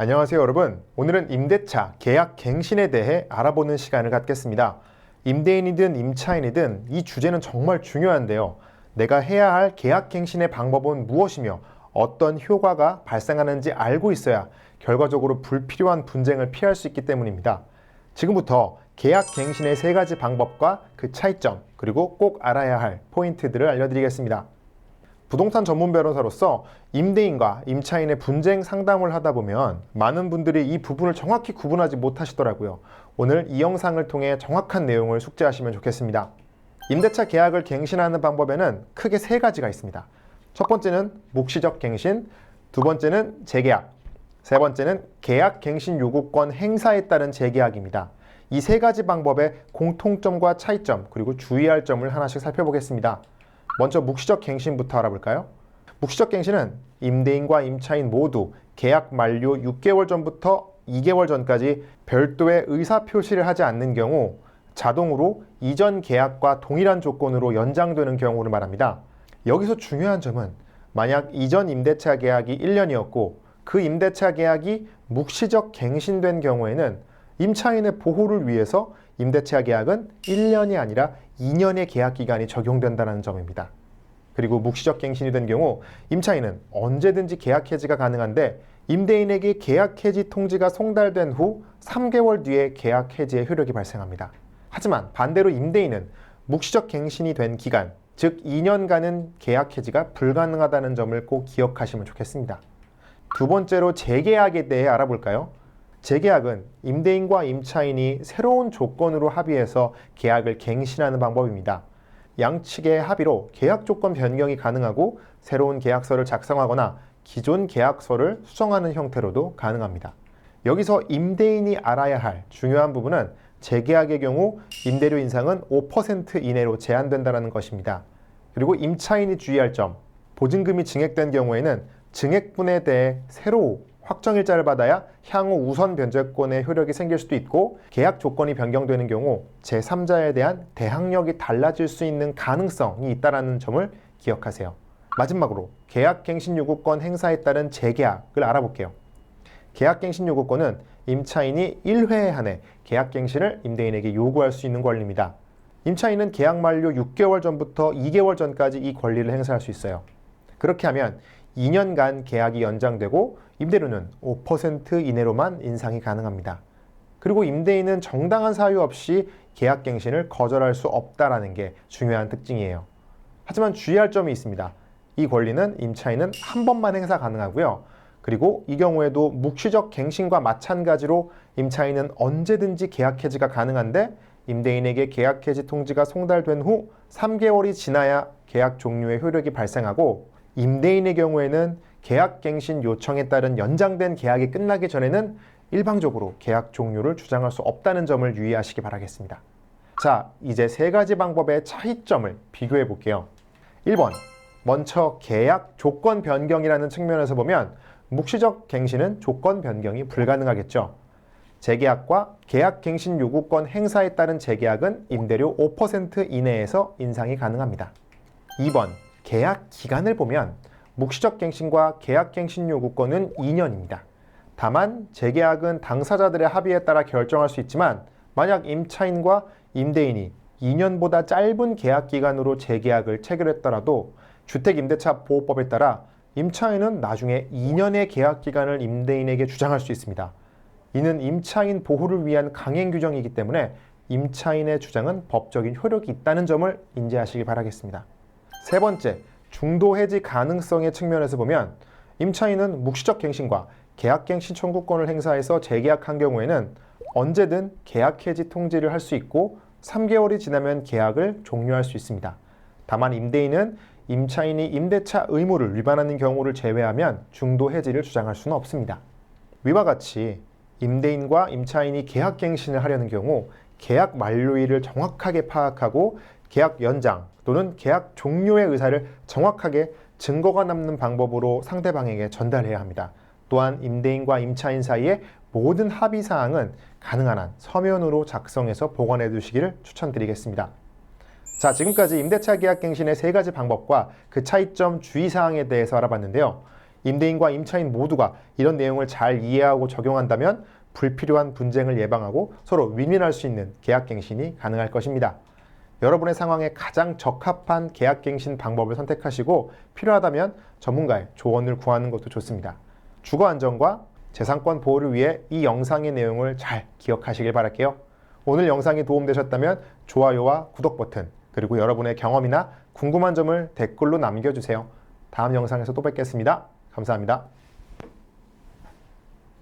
안녕하세요 여러분. 오늘은 임대차 계약 갱신에 대해 알아보는 시간을 갖겠습니다. 임대인이든 임차인이든 이 주제는 정말 중요한데요. 내가 해야 할 계약 갱신의 방법은 무엇이며 어떤 효과가 발생하는지 알고 있어야 결과적으로 불필요한 분쟁을 피할 수 있기 때문입니다. 지금부터 계약 갱신의 3가지 방법과 그 차이점, 그리고 꼭 알아야 할 포인트들을 알려드리겠습니다. 부동산 전문 변호사로서 임대인과 임차인의 분쟁 상담을 하다 보면 많은 분들이 이 부분을 정확히 구분하지 못하시더라고요. 오늘 이 영상을 통해 정확한 내용을 숙지하시면 좋겠습니다. 임대차 계약을 갱신하는 방법에는 크게 3가지가 있습니다. 첫 번째는 묵시적 갱신, 두 번째는 재계약, 세 번째는 계약 갱신 요구권 행사에 따른 재계약입니다. 이 3가지 방법의 공통점과 차이점, 그리고 주의할 점을 하나씩 살펴보겠습니다. 먼저 묵시적 갱신부터 알아볼까요? 묵시적 갱신은 임대인과 임차인 모두 계약 만료 6개월 전부터 2개월 전까지 별도의 의사표시를 하지 않는 경우 자동으로 이전 계약과 동일한 조건으로 연장되는 경우를 말합니다. 여기서 중요한 점은 만약 이전 임대차 계약이 1년이었고 그 임대차 계약이 묵시적 갱신된 경우에는 임차인의 보호를 위해서 임대차 계약은 1년이 아니라 2년의 계약 기간이 적용된다는 점입니다. 그리고 묵시적 갱신이 된 경우 임차인은 언제든지 계약 해지가 가능한데 임대인에게 계약 해지 통지가 송달된 후 3개월 뒤에 계약 해지의 효력이 발생합니다. 하지만 반대로 임대인은 묵시적 갱신이 된 기간, 즉 2년간은 계약 해지가 불가능하다는 점을 꼭 기억하시면 좋겠습니다. 두 번째로 재계약에 대해 알아볼까요? 재계약은 임대인과 임차인이 새로운 조건으로 합의해서 계약을 갱신하는 방법입니다. 양측의 합의로 계약 조건 변경이 가능하고 새로운 계약서를 작성하거나 기존 계약서를 수정하는 형태로도 가능합니다. 여기서 임대인이 알아야 할 중요한 부분은 재계약의 경우 임대료 인상은 5% 이내로 제한된다는 것입니다. 그리고 임차인이 주의할 점, 보증금이 증액된 경우에는 증액분에 대해 새로 확정일자를 받아야 향후 우선 변제권의 효력이 생길 수도 있고 계약 조건이 변경되는 경우 제3자에 대한 대항력이 달라질 수 있는 가능성이 있다는 점을 기억하세요. 마지막으로 계약갱신 요구권 행사에 따른 재계약을 알아볼게요. 계약갱신 요구권은 임차인이 1회에 한해 계약갱신을 임대인에게 요구할 수 있는 권리입니다. 임차인은 계약 만료 6개월 전부터 2개월 전까지 이 권리를 행사할 수 있어요. 그렇게 하면 2년간 계약이 연장되고 임대료는 5% 이내로만 인상이 가능합니다. 그리고 임대인은 정당한 사유 없이 계약갱신을 거절할 수 없다는 게 중요한 특징이에요. 하지만 주의할 점이 있습니다. 이 권리는 임차인은 한 번만 행사 가능하고요. 그리고 이 경우에도 묵시적 갱신과 마찬가지로 임차인은 언제든지 계약 해지가 가능한데 임대인에게 계약 해지 통지가 송달된 후 3개월이 지나야 계약 종료의 효력이 발생하고 임대인의 경우에는 계약갱신 요청에 따른 연장된 계약이 끝나기 전에는 일방적으로 계약 종료를 주장할 수 없다는 점을 유의하시기 바라겠습니다. 자, 이제 3가지 방법의 차이점을 비교해 볼게요. 1번, 먼저 계약 조건 변경이라는 측면에서 보면 묵시적 갱신은 조건 변경이 불가능하겠죠. 재계약과 계약갱신 요구권 행사에 따른 재계약은 임대료 5% 이내에서 인상이 가능합니다. 2번, 계약 기간을 보면 묵시적 갱신과 계약갱신 요구권은 2년입니다. 다만 재계약은 당사자들의 합의에 따라 결정할 수 있지만 만약 임차인과 임대인이 2년보다 짧은 계약 기간으로 재계약을 체결했더라도 주택임대차보호법에 따라 임차인은 나중에 2년의 계약 기간을 임대인에게 주장할 수 있습니다. 이는 임차인 보호를 위한 강행 규정이기 때문에 임차인의 주장은 법적인 효력이 있다는 점을 인지하시기 바라겠습니다. 세 번째, 중도 해지 가능성의 측면에서 보면 임차인은 묵시적 갱신과 계약갱신 청구권을 행사해서 재계약한 경우에는 언제든 계약 해지 통지를 할 수 있고 3개월이 지나면 계약을 종료할 수 있습니다. 다만 임대인은 임차인이 임대차 의무를 위반하는 경우를 제외하면 중도 해지를 주장할 수는 없습니다. 위와 같이 임대인과 임차인이 계약갱신을 하려는 경우 계약 만료일을 정확하게 파악하고 계약 연장 또는 계약 종료의 의사를 정확하게 증거가 남는 방법으로 상대방에게 전달해야 합니다. 또한 임대인과 임차인 사이의 모든 합의사항은 가능한 한 서면으로 작성해서 보관해 두시기를 추천드리겠습니다. 자, 지금까지 임대차 계약 갱신의 3가지 방법과 그 차이점 주의사항에 대해서 알아봤는데요. 임대인과 임차인 모두가 이런 내용을 잘 이해하고 적용한다면 불필요한 분쟁을 예방하고 서로 윈윈할 수 있는 계약갱신이 가능할 것입니다. 여러분의 상황에 가장 적합한 계약갱신 방법을 선택하시고 필요하다면 전문가의 조언을 구하는 것도 좋습니다. 주거 안정과 재산권 보호를 위해 이 영상의 내용을 잘 기억하시길 바랄게요. 오늘 영상이 도움되셨다면 좋아요와 구독 버튼, 그리고 여러분의 경험이나 궁금한 점을 댓글로 남겨주세요. 다음 영상에서 또 뵙겠습니다. 감사합니다.